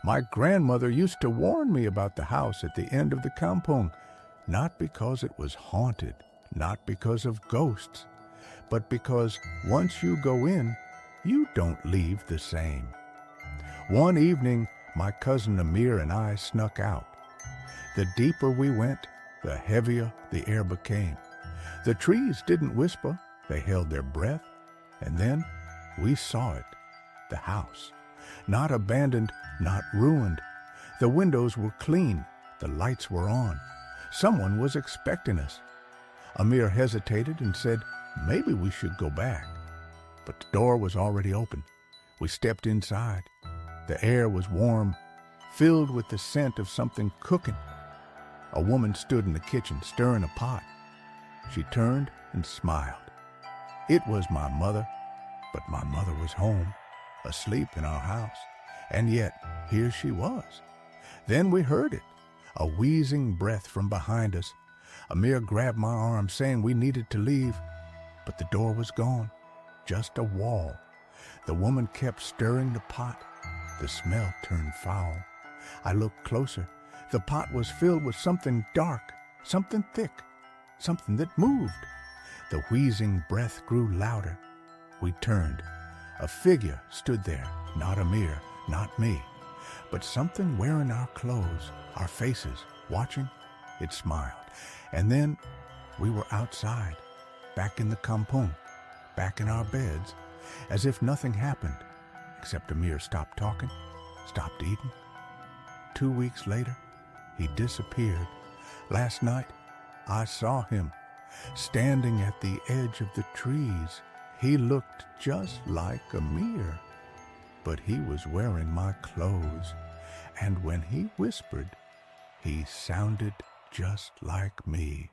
My grandmother used to warn me about the house at the end of the kampong, not because it was haunted, not because of ghosts, but because once you go in, you don't leave the same. One evening, my cousin Amir and I snuck out. The deeper we went, the heavier the air became. The trees didn't whisper, they held their breath, and then we saw it, the house. Not abandoned, not ruined. The windows were clean, the lights were on. Someone was expecting us. Amir hesitated and said, maybe we should go back. But the door was already open. We stepped inside. The air was warm, filled with the scent of something cooking. A woman stood in the kitchen, stirring a pot. She turned and smiled. It was my mother, but my mother was home, asleep in our house. And yet, here she was. Then we heard it, a wheezing breath from behind us. Amir grabbed my arm, saying we needed to leave, but the door was gone, just a wall. The woman kept stirring the pot. The smell turned foul. I looked closer. The pot was filled with something dark, something thick, something that moved. The wheezing breath grew louder. We turned. A figure stood there, not Amir, not me, but something wearing our clothes, our faces, watching. It smiled. And then we were outside, back in the kampong, back in our beds, as if nothing happened, except Amir stopped talking, stopped eating. 2 weeks later, he disappeared. Last night, I saw him, standing at the edge of the trees. He looked just like Amir, but he was wearing my clothes, and when he whispered, he sounded just like me.